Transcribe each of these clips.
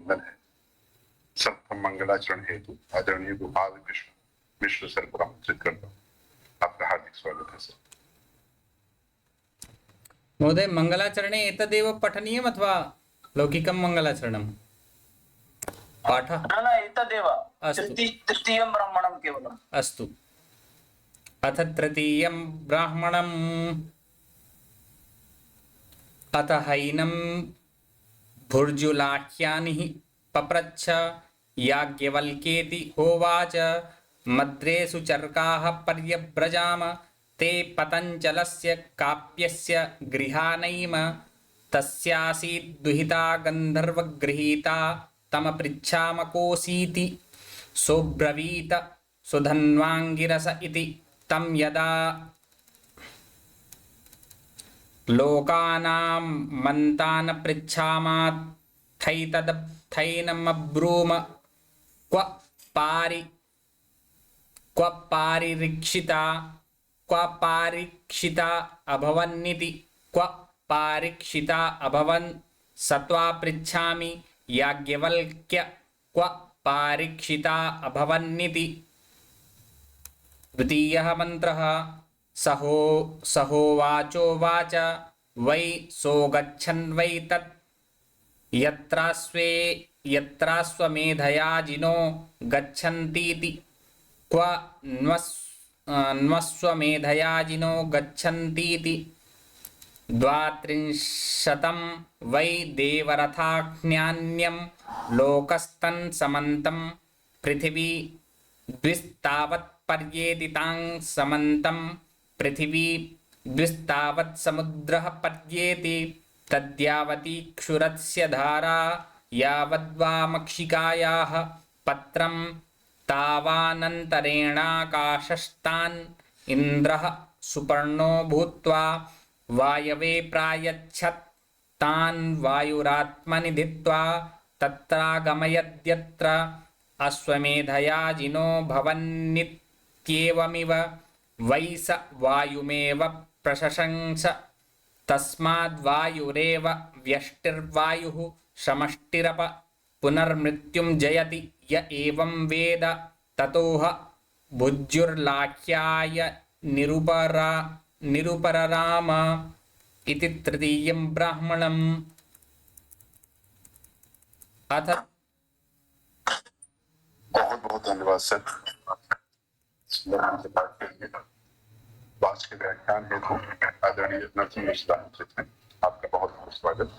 वंदन है। सप्तम मंगलाचरण हेतु आदरणीय गोपाल कृष्ण मिश्र सर को आमंत्रित करता हूँ। आपका हार्दिक स्वागत है सर। महोदय, मंगलाचरणे एतदेव पठनीयम् अथवा लौकिकं मंगलाचरणं पाठः? न एतदेव तृतीयं ब्राह्मणं केवलम्। अस्तु। अथ तृतीयं ब्राह्मणम्। अथ हैनं भुर्जुलाख्यानिः पप्रच्छ याज्ञवल्क्येति होवाच मद्रेषु चर्काः पर्यव्रजाम ते पतञ्जलस्य काप्यस्य गृहानैम तस्यासीत् दुहिता गन्धर्वगृहीता तमपृच्छाम कोऽसीति सोऽब्रवीत सुधन्वाङ्गिरस इति तं यदा लोकानां मन्तान् पृच्छामाथैतदथैनमब्रूम क्व पारीक्षिता अभवन्निति क्व पारीक्षिता अभवन् सत्वा पृच्छामि याज्ञवल्क्य क्व पारीक्षिता अभवन्निति। द्वितीयः मन्त्रः सहोवाचोवाच वै सोगच्छन् वै तत् यत्राश्वमेधयाजिनो गच्छन्तीति क्व न्वस्वमेधयाजिनो गच्छन्तीति। द्वात्रिंशतं वै देवरथाख्यान्यं लोकस्तन् समन्तं पृथिवी द्विस्तावत्पर्येति तां समन्तं पृथिवी द्विस्तावत् समुद्रः पर्येति तद्यावती क्षुरस्य धारा यावद्वामक्षिकायाः पत्रं तावानन्तरेणाकाशस्तान् इन्द्रः सुपर्णो भूत्वा वायवे प्रायच्छत् तान् वायुरात्मनि धित्वा तत्रागमयद्यत्र अश्वमेधयाजिनो भवन्नित्येवमिव वै स वायुमेव प्रशशंस तस्माद्वायुरेव व्यष्टिर्वायुः समष्टिरप पुनर्मृत्युं जयति य एवं वेद ततोह भुज्युर्लाख्याय निरुपरराम इति तृतीयं ब्राह्मणम्। अथ बहुत बहुत धन्यवाद सर। आज के व्याख्यान हेतु आदरणीय नरसिंह मिश्र आमंत्रित हैं। आपका बहुत बहुत स्वागत।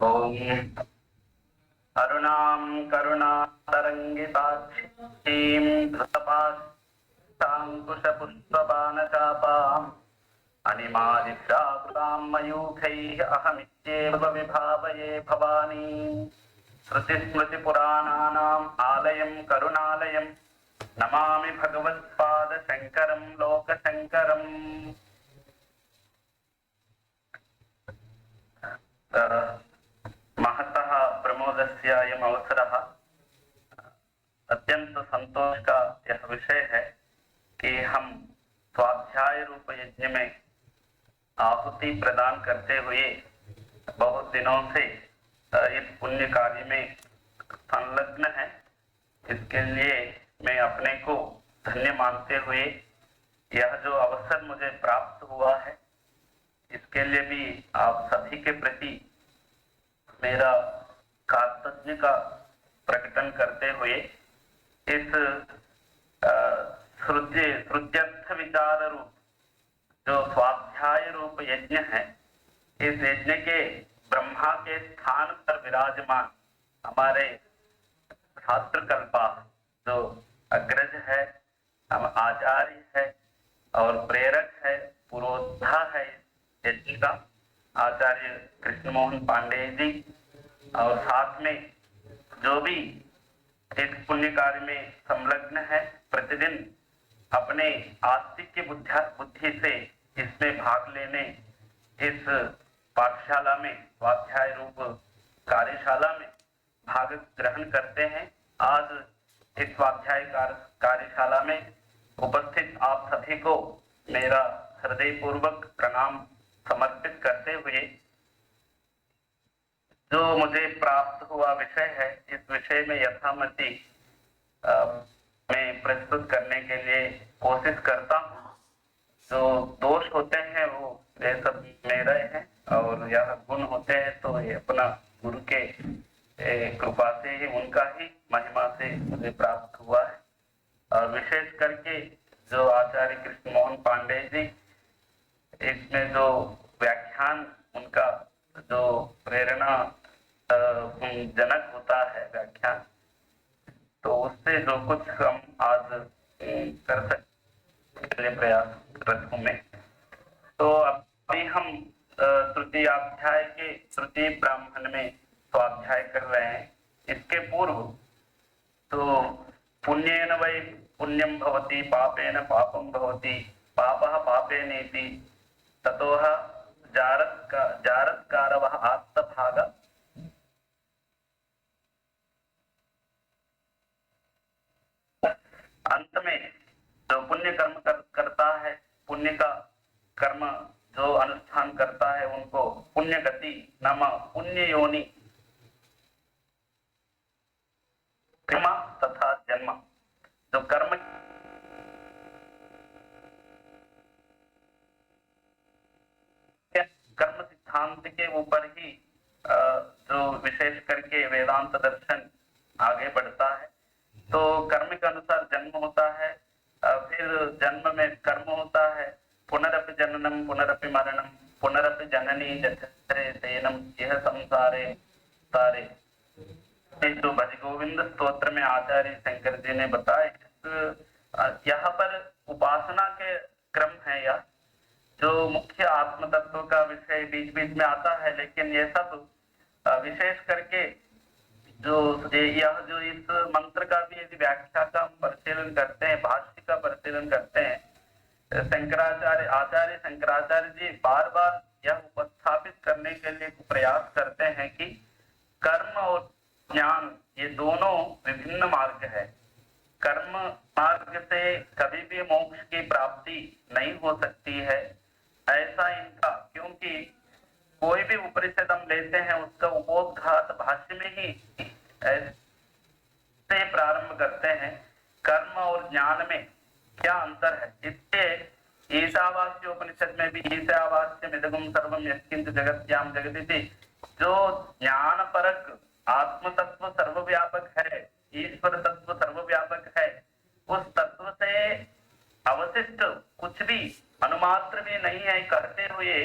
ओम अरुणां करुणातरङ्गिताक्षीं धृतपाशाङ्कुशपुष्पबाणचापाम् अनिमादिभ्याकृतां मयूखैः अहमित्येव विभावये भवानी। श्रुतिस्मृतिपुराणानाम् आलयं करुणालयं नमामि भगवत्पादशङ्करं लोकशङ्करम्। महतः प्रमोदस्य अयम् अवसरः। अत्यंत संतोष का यह विषय है कि हम स्वाध्याय रूप यज्ञ में आहुति प्रदान करते हुए बहुत दिनों से इस पुण्य कार्य में संलग्न है। इसके लिए मैं अपने को धन्य मानते हुए यह जो अवसर मुझे प्राप्त हुआ है इसके लिए भी आप सभी के प्रति मेरा कृतज्ञता का प्रकटन करते हुए इस श्रुत्यर्थ विचार रूप जो स्वाध्याय रूप यज्ञ है, इस यज्ञ के ब्रह्मा के स्थान पर विराजमान हमारे शास्त्र कल्पा जो अग्रज है, हम आचार्य है और प्रेरक है, पुरोधा है यज्ञ का आचार्य कृष्ण मोहन पांडे जी, और साथ में जो भी इस पुण्य कार्य में संलग्न है, प्रतिदिन अपने आस्तिक बुद्धि से इसमें भाग लेने इस पाठशाला में, स्वाध्याय रूप कार्यशाला में भाग ग्रहण करते हैं। आज इस स्वाध्याय कार्यशाला में उपस्थित आप सभी को मेरा हृदय पूर्वक प्रणाम समर्पित करते हुए, जो मुझे प्राप्त हुआ विषय है, इस विषय में यथामति मैं प्रस्तुत करने के लिए कोशिश करता हूँ। जो दोष होते हैं वो ये सब मेरे हैं, और यह गुण होते हैं तो ये अपना गुरु के कृपा से ही, उनका ही महिमा से मुझे प्राप्त हुआ है। और विशेष करके जो आचार्य कृष्ण मोहन पांडे जी, इसमें जो व्याख्यान, उनका जो प्रेरणा जनक होता है व्याख्यान, तो उससे जो कुछ हम आज कर सकते हैं प्रयासरत हूं मैं। तो अभी हम तृतीय अध्याय के तृतीय ब्राह्मण में स्वाध्याय कर रहे हैं। इसके पूर्व तो पुण्येन वै पुण्यम भवति, पापेन पापम भवति, पापः पापेनेति ततोह जारत्कारवः आत्मभाग। अंत में जो पुण्य कर्म करता है, पुण्य का कर्म जो अनुष्ठान करता है, उनको पुण्य गति नाम पुण्य योनि कर्म तथा जन्म, जो कर्म सिद्धांत के ऊपर ही जो विशेष करके वेदांत दर्शन आगे बढ़ता है। तो कर्म के अनुसार जन्म होता है, फिर जन्म में कर्म होता है, पुनरपि जननम पुनरपि मरणम पुनरपि जननी जठरे शयनम यह संसारे सारे। तो भज गोविंद स्तोत्र में आचार्य शंकर जी ने बताया, यहाँ पर उपासना के क्रम है। यह जो मुख्य आत्म तत्व का विषय बीच बीच में आता है, लेकिन ये सब विशेष करके यह जो इस मंत्र का भी यदि व्याख्या का हम परिशीलन करते हैं, भाष्य का परिशीलन करते हैं, आचार्य शंकराचार्य जी बार बार यह उपस्थापित करने के लिए प्रयास करते हैं कि कर्म और ज्ञान ये दोनों विभिन्न मार्ग है। कर्म मार्ग से कभी भी मोक्ष की प्राप्ति नहीं हो सकती है, ऐसा इनका, क्योंकि कोई भी उपनिषद हम लेते हैं उसका उपोद्घात भाष्य में ही ऐसे प्रारंभ करते हैं। कर्म और ज्ञान में क्या अंतर है, इससे ईशावास्य उपनिषद में भी ईशावास्य मिदगुम सर्वम यत्किंच जगत्याम जगदिति, जो ज्ञान परक आत्म तत्व सर्वव्यापक है, ईश्वर तत्व सर्वव्यापक है, उस तत्व से अवशिष्ट कुछ भी अनुमात्र भी नहीं है कहते हुए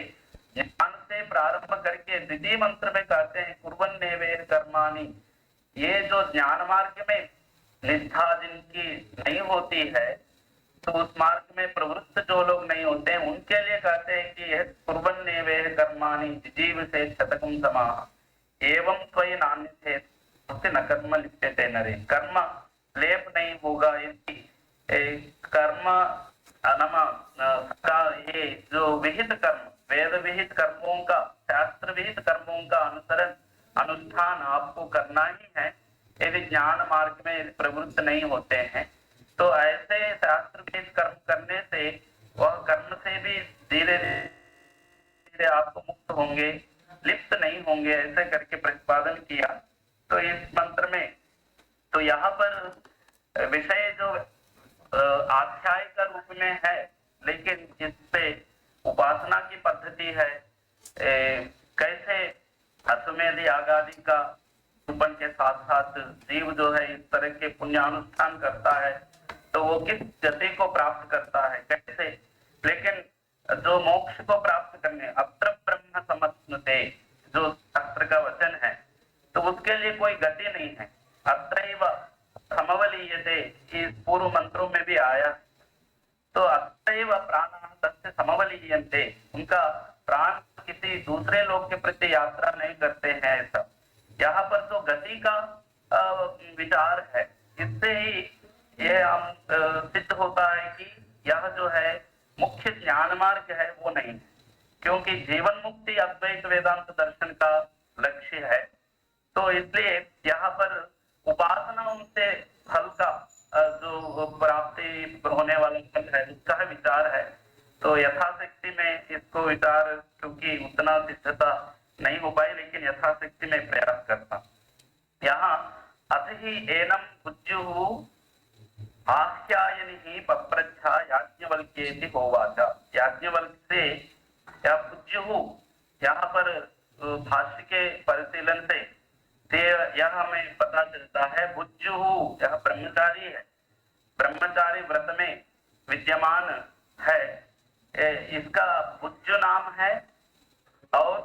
ज्ञान से प्रारंभ करके द्वितीय मंत्र में कहते हैं कुर्वन्नेवे कर्माणि। ये जो ज्ञान मार्ग में निष्ठा जिनकी नहीं होती है, तो उस मार्ग में प्रवृत्त जो लोग नहीं होते हैं, उनके लिए कहते हैं कि यह कुर्वन्नेवे कर्माणि जीव से शतकम समाह एवं स्वयं नान्य से न कर्म लिप्यते नरे। कर्म लेप नहीं होगा यदि कर्म का ये जो विहित कर्म, वेद विहित कर्मों का, शास्त्र विहित कर्मों का अनुष्ठान आपको करना ही है। यदि ज्ञान मार्ग में प्रवृत्त नहीं होते हैं, तो ऐसे शास्त्र विहित कर्म करने से वह कर्म से भी धीरे धीरे आपको मुक्त होंगे, लिप्त नहीं होंगे, ऐसे करके प्रतिपादन किया। तो इस मंत्र में तो यहाँ पर विषय जो आख्याय का रूप में है, लेकिन इससे उपासना की पद्धति है, कैसे अश्वमेध याग आदि का रूपन के साथ साथ जीव जो है इस तरह के पुण्यानुष्ठान करता है, तो वो किस गति को प्राप्त करता है, कैसे। लेकिन जो मोक्ष को प्राप्त करने, अत्र ब्रह्म समश्नुते जो शास्त्र का वचन है, तो उसके लिए कोई गति नहीं है। अत्रैव समवलीयते इस पूर्व मंत्रों में भी आया, तो अत्रैव प्राणः तस्य समवलीयन्ते, उनका प्राण किसी दूसरे लोग के प्रति यात्रा नहीं करते हैं। ऐसा यहाँ पर जो गति का विचार है, इससे ही यह सिद्ध होता है कि यह जो है मुख्य ज्ञान मार्ग है वो नहीं है, क्योंकि जीवन मुक्ति अद्वैत वेदांत दर्शन का लक्ष्य है। तो इसलिए यहाँ पर उपासनाओं से फल का जो प्राप्ति होने वाला फल है उसका विचार है। तो यथाशक्ति में इसको विचार, क्योंकि उतना सिद्धता नहीं हो पाई, लेकिन यथाशक्ति में प्रयास करता। यहाँ अथ ही एनम बुद्धु आख्यायनि पप्रच्छा याज्ञवल्क्येति होवाच। याज्ञवल्क्य से या बुद्धु, यहाँ पर भाष्य के परिशीलन से यह हमें पता चलता है बुद्धु यह ब्रह्मचारी है, ब्रह्मचारी व्रत में विद्यमान है, इसका बुद्धु नाम है। और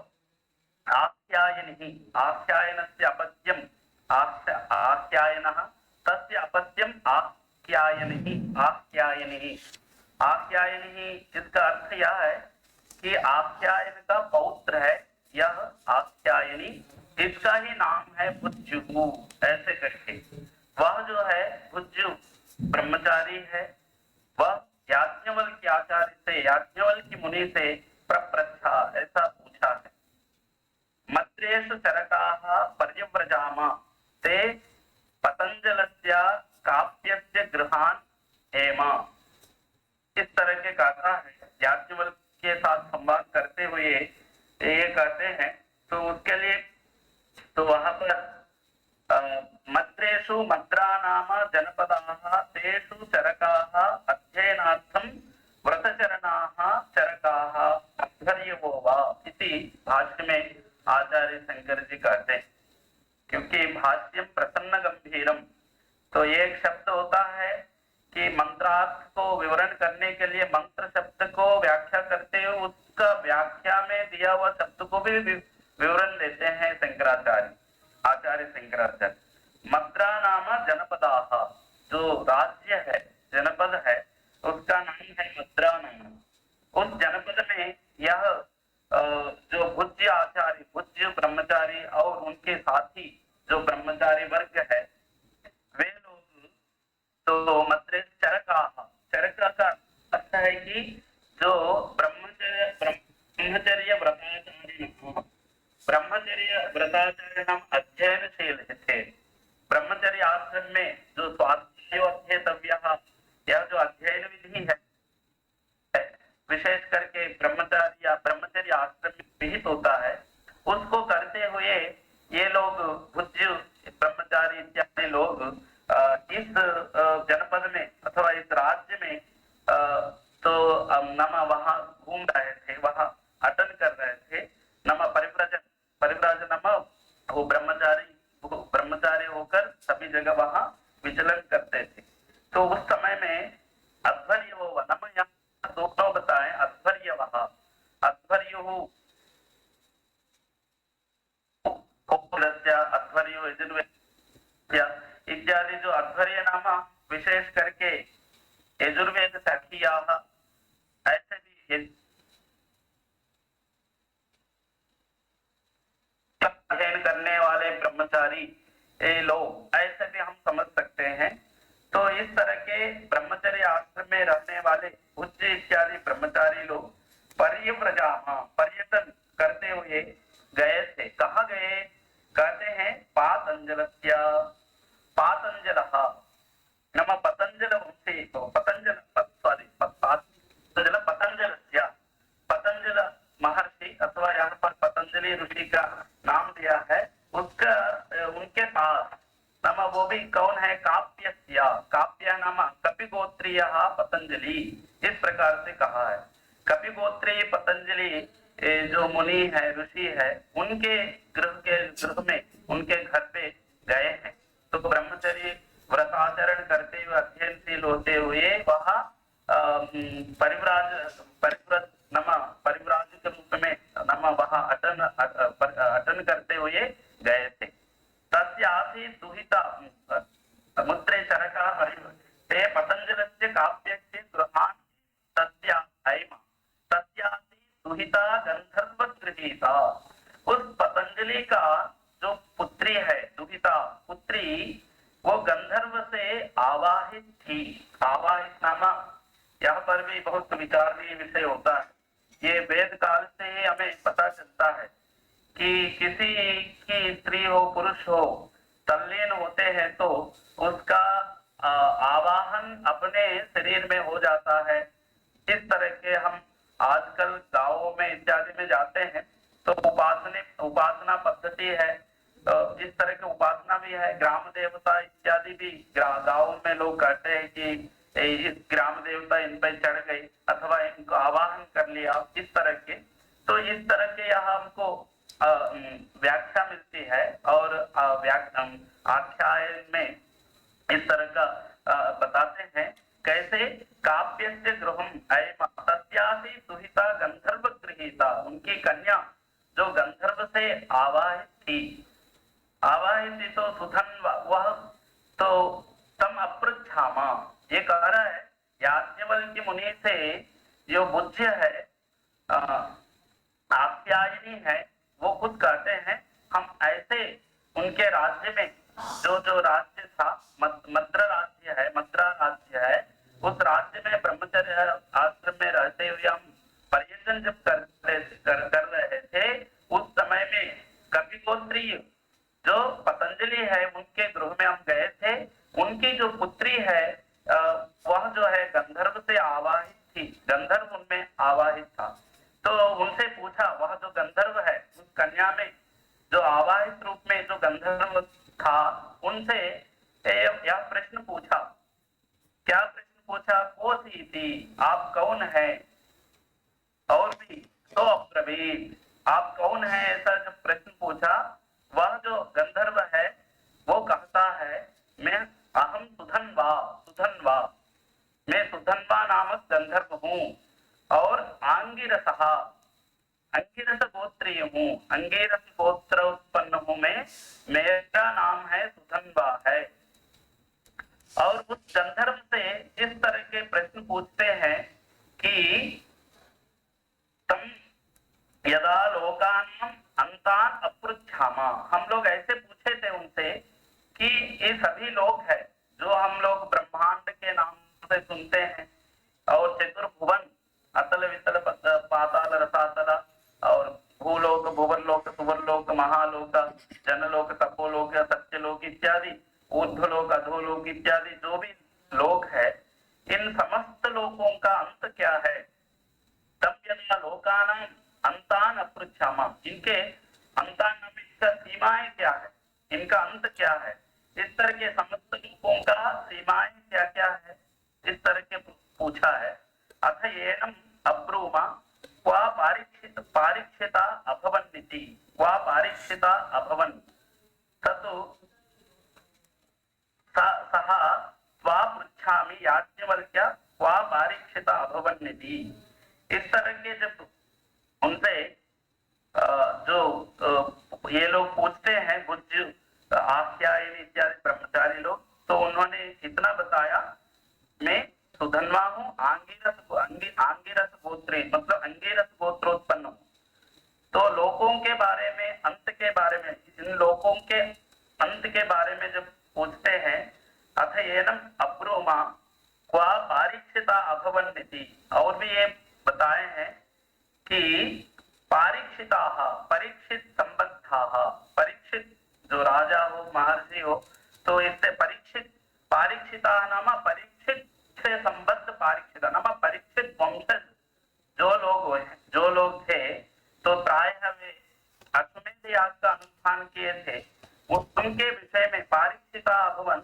आख्यायन ही, आख्यायनस्य अपत्यम आख्यायनः तस्य अपत्यम आख्यायनिः, आख्यायनिः, आख्यायनिः, इसका अर्थ यह है कि आख्यायन का पौत्र है यह आख्यायनी, इसका ही नाम है बुद्धु। ऐसे करके वह जो है बुद्धु ब्रह्मचारी है, वह याज्ञवल्क्य आचार्य से, याज्ञवल्क्य मुनि से प्रप्रच्छा, ऐसा पूछा है। मत्रेषु चरकाः पर्यव्रजाम ते पतंजलस्य काव्यस्य गृहान हेम। इस तरह के गाथा है, याज्ञवल्क्य के साथ संवाद करते हुए ये कहते हैं। तो उसके लिए तो वहां पर मद्रेषु मद्रा नाम जनपदाः तेषु चरकाः अध्ययनार्थं व्रतचरणाः चरकाः अध्वर्यवो वा इति भाष्य में आचार्य शंकर जी कहते हैं। क्योंकि भाष्यम प्रसन्न गंभीरम, तो ये एक शब्द होता है कि मंत्रार्थ को विवरण करने के लिए मंत्र शब्द को व्याख्या करते हुए उसका व्याख्या में दिया हुआ शब्द को भी विवरण देते हैं शंकराचार्य, आचार्य शंकराचार्य। मद्रा नाम जनपदाः, जो राज्य है, जनपद है, उसका नाम है मद्रा नाम। उस जनपद में यह जो भुज्य आचार्य, भुज्य ब्रह्मचारी और उनके साथी जो ब्रह्मचारी वर्ग है वे लोग, तो मद्रे चरकाः, चरका का अर्थ है कि जो ब्रह्मचर्य व्रताचरणम अध्ययनशील थे, ब्रह्मचर्य आश्रम में जो स्वाध्याय अध्येतव्यः, यह जो अध्ययन विधि है विशेष करके ब्रह्मचारी या ब्रह्मचर्य आश्रम में विहित होता है, उसको करते हुए ये लोग भुज्य ब्रह्मचारी इत्यादि लोग इस जनपद में अथवा इस राज्य में तो नमा वहां घूम रहे थे, वहां अटन कर रहे थे। नमा परिव्राजन नमा वो ब्रह्मचारी होकर सभी जगह वहां विचलन करते थे। तो उस समय में अध्वर्य वो नमा, यहाँ दोनों बताए अध्वर्य वहां, अध्वर्य इत्यादि जो अध्वर्य नामा विशेष करके यजुर्वेद सखियाः, ऐसे भी अध्ययन करने वाले ब्रह्मचारी लोग, ऐसे भी हम समझ सकते हैं। तो इस तरह के ब्रह्मचर्य आश्रम में रहने वाले उच्च इत्यादि ब्रह्मचारी लोग पर्यव्रजाम, पर्यटन करते हुए गए थे। कहाँ गए? कहते हैं पातंजलस्य, पातंजलः नम पतंजल वंशे, पतंजल पतंजलस्य, पतंजल महर्षि अथवा यहाँ पर पतंजलि ऋषि का नाम दिया है, उसका उनके पास नम, वो भी कौन है? काप्यस्य, काप्य नाम कपिगोत्रीय पतंजलि, इस प्रकार से कहा है। कपिगोत्रीय पतंजलि जो मुनि है, ऋषि है, उनके गृह में, उनके घर पे गए हैं। तो ब्रह्मचर्य व्रताचरण करते हुए, अध्ययनशील होते हुए वहां परिव्राज के रूप में नमा वहां अटन करते हुए गए थे। तस्यासि दुहिता मुद्रे चरका ते पतंजलस्य काव्यस्य गृहान तस्या हैम, तस्यासि दुहिता गंधर्व गृहीता। उस पतंजलि का जो पुत्री है, दुहिता पुत्री, वो गंधर्व से आवाहित थी। आवाहित नामा यहाँ पर भी बहुत विचारणीय विषय होता है। ये वेद काल से ही हमें पता चलता है कि किसी की स्त्री हो पुरुष हो तल्लीन होते हैं तो उसका आवाहन अपने शरीर में हो जाता है। इस तरह के हम आजकल गांवों में इत्यादि में जाते हैं तो उपासना पद्धति है, इस तरह की उपासना भी है। ग्राम देवता इत्यादि भी गांव में लोग कहते हैं कि इस ग्राम देवता इन पर चढ़ गई अथवा इनको आवाहन कर लिया, इस तरह के। तो इस तरह के यहाँ हमको व्याख्या मिलती है और आख्याय में इस तरह का बताते हैं कैसे काव्यस्य गृहम तस्यासी दुहिता गंधर्व गृहीता। उनकी कन्या जो गंधर्व से आवाहित थी तो सुधन वह तो तम अपृच्छामा। ये कह रहा है याज्ञवल्क्य मुनि से जो बुद्ध है आप्यायनी है, वो खुद कहते हैं हम ऐसे उनके राज्य में जो राज्य था मद्रा राज्य है, उस राज्य में ब्रह्मचर्य आश्रम में रहते हुए हम पर्यटन जब कर रहे थे, उस समय में कपिगोत्री जो पतंजलि है उनके गृह में हम गए थे। उनकी जो पुत्री है वह जो है गंधर्व से आवाहित थी, गंधर्व उनमें आवाहित था। तो उनसे पूछा, वह जो गंधर्व है उस कन्या में जो आवाहित रूप में जो गंधर्व था उनसे यह प्रश्न पूछा। क्या प्रश्न पूछा? कोसी थी, आप कौन है? और भी तो अब्रवीत, आप कौन है? ऐसा जब प्रश्न पूछा, वह जो गंधर्व है वो कहता है मैं अहम सुधन्वा, मैं सुधन्वा नामक गंधर्व हूँ और अंगिरस गोत्रीय हूँ, अंगिरस गोत्र उत्पन्न हूँ मैं, मेरा नाम है सुधन्वा है। और उस गंधर्व से इस तरह के प्रश्न पूछते हैं कि तम यदा लोकानां अंतान अपृच्छामा। हम लोग ऐसे पूछे थे उनसे कि ये सभी लोग हैं जो हम लोग ब्रह्मांड के नाम से सुनते हैं और चतुर्भुवन अतल वितल पाताल रसातल और भूलोक भुवनलोक सुवरलोक महालोक जनलोक तपोलोक सत्यलोक इत्यादि, ऊर्ध्वलोक अधोलोक इत्यादि जो भी लोक है, इन समस्त लोकों का अंत क्या है? तब यदा लोकानां अंतान अपृच्छामा, इनके अंतान इसका सीमाएं क्या है, इनका अंत क्या है, इस तरह के समस्त लोकों का सीमाएं क्या क्या है, इस तरह के पूछा है। अथ एनम अब्रूमा क्वा पारीक्षिता अभवन्निति, क्वा पारीक्षिता अभवन् ततो सः त्वा पृच्छामि याज्ञवल्क्य क्वा पारीक्षिता अभवन्निति। इस तरह के जब उनसे जो ये लोग पूछते हैं बुद्ध आख्यायनी इत्यादि ब्रह्मचारी लोग, तो उन्होंने इतना बताया मैं सुधन्वा हूँ, आंगिरस गोत्री मतलब अंगिरस गोत्रोत्पन्न हूँ। तो लोकों के बारे में, अंत के बारे में, इन लोकों के अंत के बारे में जब पूछते हैं, अथ एनम अब्रूमा क्वा पारीक्षिता अभवन्निति, और भी ये बताए हैं कि पारीक्षिताः, परीक्षित संबद्धाः, परीक्षित जो राजा हो महर्षि हो तो इससे पारीक्षिता नाम परीक्षित से संबद्ध पारीक्षिता नाम परीक्षित वंशज जो लोग थे, तो प्रायः वे अश्वमेध याग का अनुष्ठान किए थे, उनके विषय में पारीक्षिता अभवन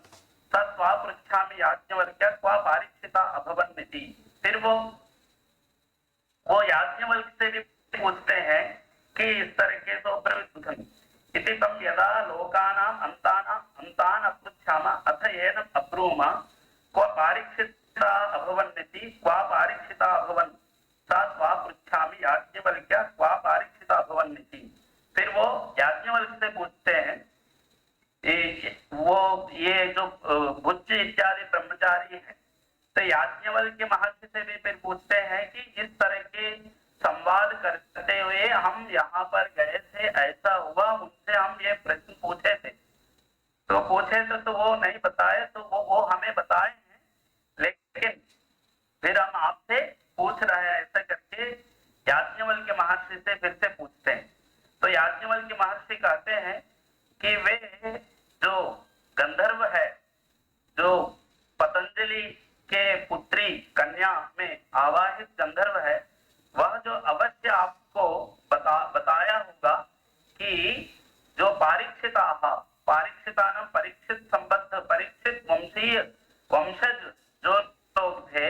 तत्वा पृच्छामि याज्ञवल्क्य क्वा पारीक्षिता अभवन्निति। फिर वो याज्ञवल्क्य से भी पूछते हैं कि इस तरह के तो प्रविद्ध इति तम यदा लोकानां अंतान अपृच्छामा अथ एनम अब्रूमा क्व पारीक्षिता अभवन्निति क्वा पारीक्षिता अभवन् सा त्वा पृच्छामि याज्ञवल्क्य क्वा पारीक्षिता अभवन्निति। फिर वो याज्ञवल्क्य से पूछते हैं, ये जो बुद्ध इत्यादि ब्रह्मचारी है, तो याज्ञवल्क्य महर्षि से भी फिर पूछते हैं कि इस तरह के संवाद करते हुए हम यहाँ पर गए थे, ऐसा हुआ, उनसे हम ये प्रश्न पूछे थे, तो वो नहीं बताए, तो वो हमें बताए हैं, लेकिन फिर हम आप याज्ञवल्क्य महर्षि से फिर से पूछते हैं। तो याज्ञवल्क्य महर्षि कहते हैं कि वे जो गंधर्व है, जो पतंजलि के पुत्री कन्या में आवाहित गंधर्व है, वह जो अवश्य आपको बताया होगा कि जो परीक्षितानां परीक्षित संबद्ध परीक्षित वंशज जो लोग थे,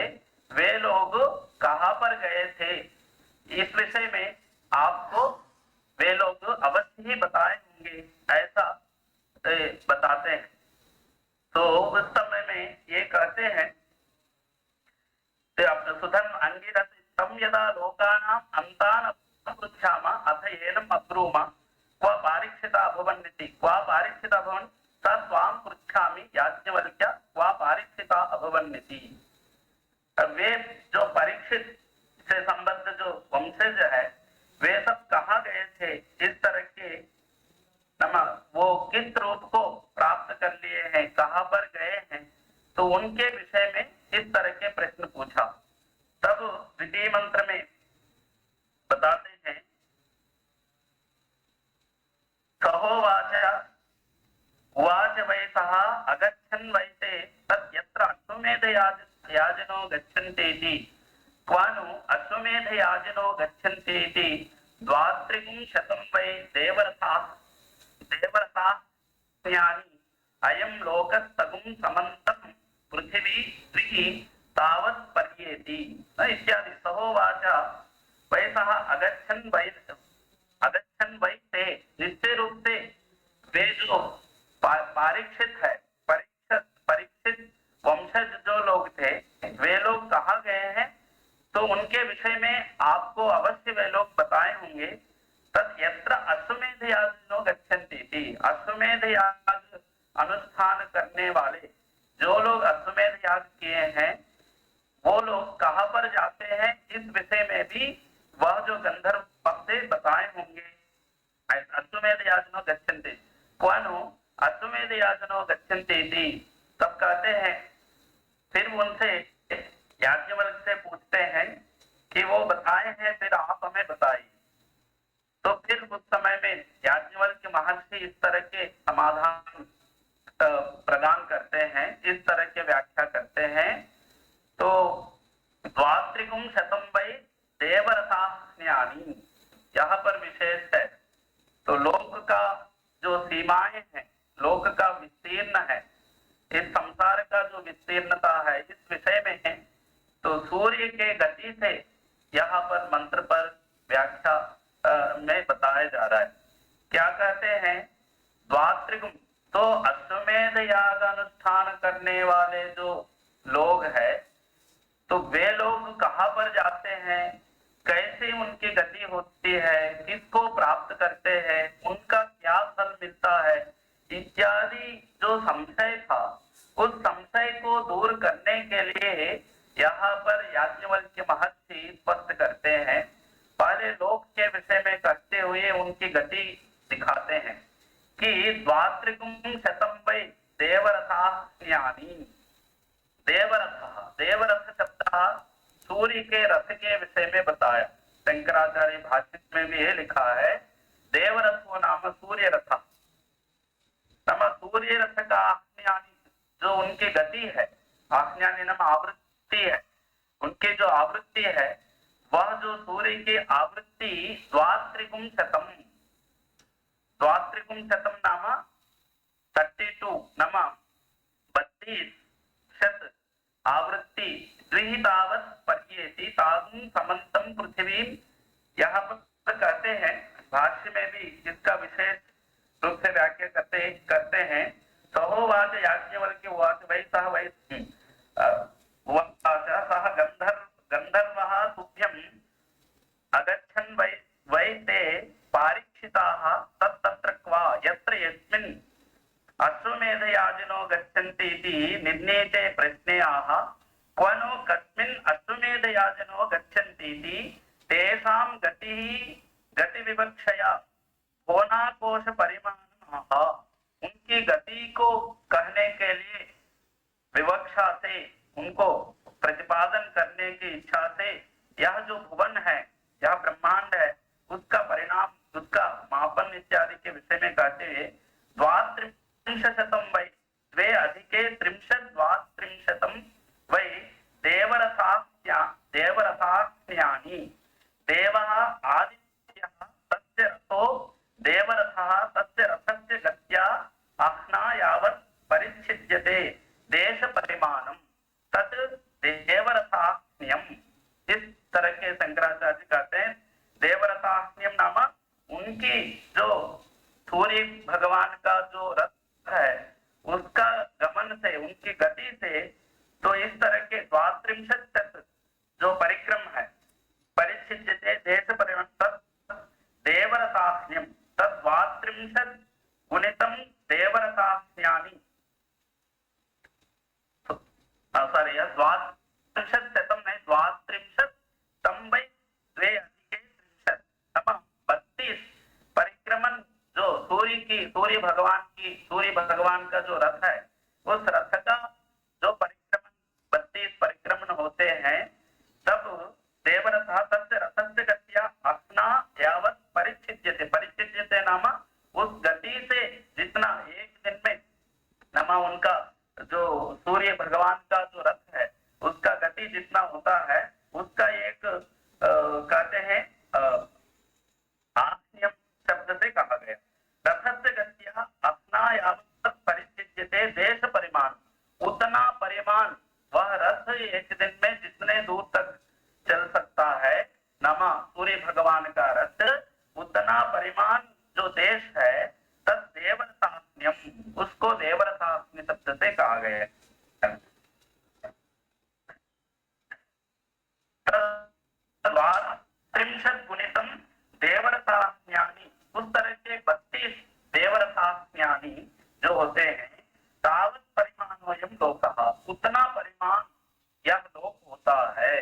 वे लोग कहाँ पर गए थे, इस विषय में आपको वे लोग अवश्य ही बताए होंगे, ऐसा बताते हैं। तो उस समय में ये कहते हैं सुधर्म अंगिरस तम यदा लोकानाम अंतान पृच्छाम अथ एनम अब्रूम क्व पारीक्षिता अभवन्निति क्व पारीक्षिता अभवन् स त्वां पृच्छामि याज्ञवल्क्य क्व पारीक्षिता अभवन्निति। वे जो परीक्षित से संबद्ध जो वंशज है, वे सब कहाँ गए थे, इस तरह के वो किस रूप को प्राप्त कर लिए हैं, कहाँ पर गए हैं, तो उनके विषय में इस तरह के प्रश्न पूछा। तब द्वितीय मंत्र में बताते हैं, सहोवाच उवाच वै सः अगच्छन् वैते तत् यत्र अश्वमेधयाजिनो गच्छन्तीति क्वानु अश्वमेधयाजिनो गच्छन्तीति द्वात्रिकं शतं वै देवरथाः ज्ञानी अयं लोकस्तगुं समन्तं पृथिवी त्रिः तावत् पर्येति इत्यादि। सहोवाच वै सः अगच्छन् वै ते, निश्चय रूप से वे जो परीक्षित है, परीक्षित वंशज जो लोग थे, वे लोग कहाँ गए हैं, तो उनके विषय में आपको अवश्य वे लोग बताए होंगे। तत् यत्र अश्वमेध याजिनो गच्छन्ति, अश्वमेध याग अनुष्ठान करने वाले जो लोग अश्वमेध याग किए हैं, वो लोग कहाँ पर जाते हैं, इस विषय में भी वह जो गंधर्व से बताए होंगे। अश्वमेध याजिनो गच्छन्ति क्वनु अश्वमेध याजिनो गच्छन्ति। तब कहते हैं, फिर उनसे याज्ञवल्क्य से पूछते हैं कि वो बताए हैं, फिर आप हमें बताइए। तो फिर उस समय में याज्ञवल्क्य महर्षि इस तरह के समाधान प्रदान करते हैं, इस तरह के व्याख्या करते हैं। तो द्वात्रिकं शतं वै देवरथाज्ञानी, यहाँ पर विशेष है। तो लोक का जो सीमाएं हैं, लोक का विस्तीर्ण है, इस संसार का जो विस्तीर्णता है, इस विषय में है। तो सूर्य के गति से यहाँ पर मंत्र पर व्याख्या में बताया जा रहा है। क्या कहते हैं, द्वात्रिकम, तो अश्वमेध याग अनुष्ठान करने वाले जो लोग हैं, तो वे लोग कहाँ पर जाते हैं, कैसे उनकी गति होती है, किसको प्राप्त करते हैं, उनका क्या फल मिलता है, इत्यादि जो संशय था, उस संशय को दूर करने के लिए यहाँ पर याज्ञवल्क्य महर्षि स्पष्ट करते हैं। पहले लोक के विषय में कहते हुए उनकी गति दिखाते हैं कि द्वात्रिकं शतं वै देवरथाज्ञानी। देवरथ शब्द सूर्य के रथ के विषय में बताया। शंकराचार्य भाष्य में भी ये लिखा है, देवरथो नाम सूर्य रथ। सूर्य रथ का आज्ञानी जो उनकी गति है, आज्ञानी नाम आवृत्ति है, उनकी जो आवृत्ति है, वह जो सूर्य की आवृत्ति द्वात्रिकं शतं नाम 32 नाम 32 शत आवृत्ति द्विहि तावत् पर्येति तादुं समन्तं पृथ्वीं। यहाँ पर कहते हैं, भाष्य में भी इसका विशेष रूप से व्याख्या करते हैं। सहोवाच याज्ञवल्क्य उवाच वै सः वै सः गंधर्वः तुभ्यम् अगच्छन् वै ते पारीक्षिताः तत्र क्वा यत्र यस्मिन् अश्वमेधयाजिनो गच्छन्ति इति निर्णीते प्रश्ने आह क्व नो कस्मिन् अश्वमेधयाजिनो गच्छन्ति इति तेषां गतिविवक्षया कोणाकोश परिमाणम्। उनकी गति को कहने के लिए विवक्षा से, उनको प्रतिपादन करने की इच्छा से, यह जो भुवन है, यह देवः आदित्यः तस्य रथो देवरथः तस्य रथस्य गत्या अह्ना यावत् परिच्छिद्यते देशपरिमाणं तत् देवरथाह्न्यम्। इस तरह के शंकराचार्य कहते हैं देवरथाह्न्यम नाम उनकी जो सूर्य भगवान का जो रथ है उसका गमन से उनकी गति से तो इस तरह के 32 जो परिक्रम है परिच्छिद्यते देश परिमाण तत् देवरथाह्न्यम तत् 32 गुणितम देवरथाह्न्यानि सॉरी 32 नहीं 32 तम बै द्वे अधिके 32 परिक्रमण जो सूर्य भगवान का जो रथ है उस रथ का जो परिक्रमण 32 परिक्रमण होते हैं तब देवरथ तस्य रथस्य गत्या अह्ना यावत् परिच्छिद्यते नाम उस गति से जितना एक दिन में नाम उनका जो सूर्य भगवान का जो रथ है उसका गति जितना होता है उसका एक कहते हैं आह्न्यम शब्द से कहा गया। रथस्य गत्या अह्ना यावत् परिच्छिद्यते देश परिमाण उतना परिमाण वह रथ एक दिन में जितने दूर तक चल सकता है नमा सूर्य भगवान का रथ उतना परिमाण जो देश है तत् देवरथाह्न्यम उसको देवरथाह्न्य शब्द से कहा गया है। गुणितम देवरथाह्न्यानि उस तरह के 32 देवरथाह्न्यानि जो होते हैं तावत् परिमाणोऽयं लोकः उतना परिमाण यह लोक होता है।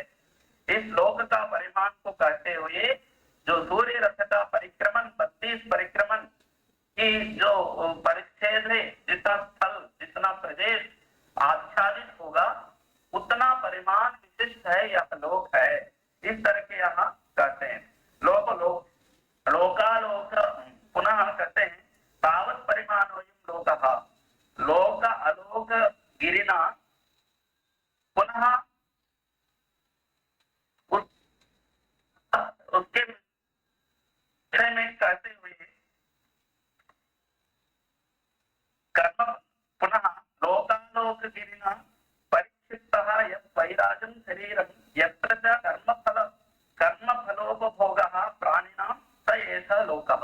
इस लोक का परिमाण को कहते हुए जो सूर्य रथ का परिक्रमण 32 परिक्रमण की जो परिच्छेद है जितना स्थल जितना प्रदेश आच्छादित होगा उतना परिमाण विशिष्ट है यह लोक है। इस तरह के यहाँ कहते हैं लोकालोक पुनः कहते हैं तावत् परिमाणोऽयं लोकः लोक अलोक गिरिना पुनः उसके विषय में कहते हुए कर्म पुनः लोकालोक गिरिना परिक्षिप्तः यत् वैराजं शरीरं यत्र च कर्मफलोपभोगः प्राणिनां स एष लोकः।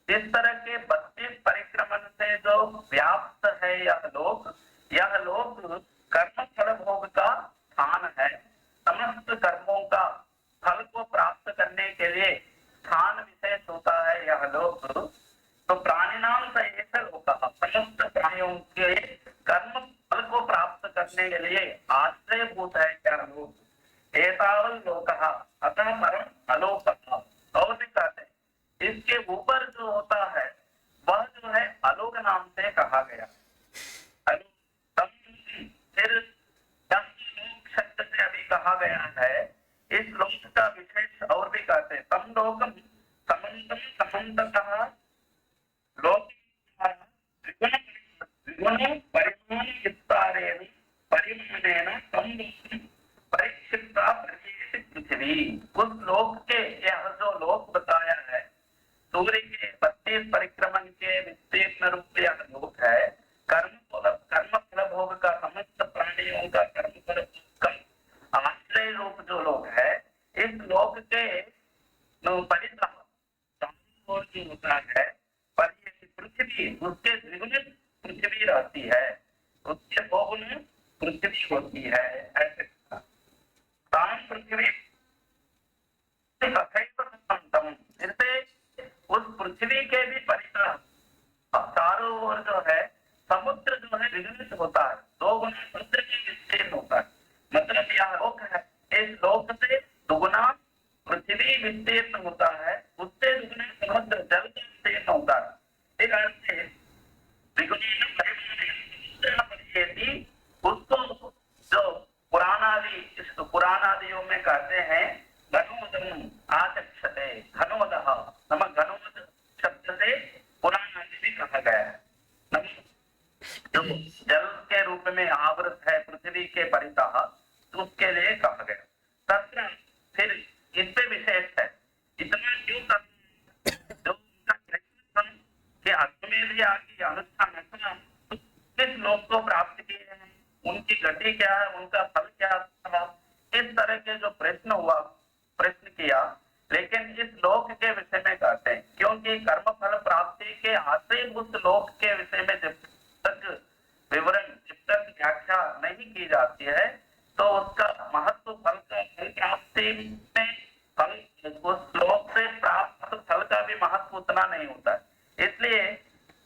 इस तरह के 32 परिक्रमण से जो व्याप्त है यह लोक कर्म फल भोग का स्थान है। समस्त कर्मों का फल को प्राप्त करने के लिए स्थान विशेष होता है यह लोक। तो प्राणिनाम स एष लोकः समस्त प्राणियों के कर्म फल को प्राप्त करने के लिए आश्रयभूत है क्या लोक। एतावल लोकः अतः परम अलोकः और भी कहते हैं इसके ऊपर जो होता है वह जो है अलोक नाम से कहा गया। फिर शब्द से अभी कहा गया है इस लोक का विशेष और भी कहते हैं तम लोकम समन्तम समन्ततः लोक द्विगुण परिमाण विस्तारेण परिमाणेन तम लोकम परिक्षिप्ता प्रत्येक पृथ्वी। उस लोक के यह जो लोक बताया है सूर्य के 32 परिक्रमण के विस्तीर्ण रूप यह लोक है। कर्म फल भोग का समस्त प्राणियों का कर्म फल का आश्रय रूप जो लोक है इस लोक के परितः जो होता है पर पृथ्वी उसके द्विगुणित पृथ्वी रहती है उसके बहुगुण पृथ्वी होती है। ऐसे पृथ्वी जिससे उस पृथ्वी के भी परितः चारों ओर जो है समुद्र जो है विघ्नित होता है 2 गुना समुद्र की विस्तीर्ण होता है। मतलब यह लोक है इस लोक से 2 गुना पृथ्वी विस्तीर्ण होता है उससे 2 गुना समुद्र जल का विस्तीर्ण होता है। एक अर्थ से उसको जो पुराणादियों में कहते हैं घनोदम आचक्षते घनोदः नमक घनोद शब्द से पुराण आदि भी कहा गया है। जो जल के रूप में आवृत है पृथ्वी के परितः उसके लिए कहा गया। तत्र फिर इससे विशेष है लोक को प्राप्त किए हैं, उनकी गति क्या है, उनका फल क्या है, इस तरह के जो प्रश्न किया, लेकिन इस लोक के विषय में कहते हैं, क्योंकि कर्म फल प्राप्ति के आश्रयभूत लोक के विषय में जब तक विवरण, जब तक व्याख्या नहीं की जाती है, तो उसका महत्व फल का फल प्राप्ति में फल उस लोक से प्राप्त फल का भी महत्व उतना नहीं होता है। इसलिए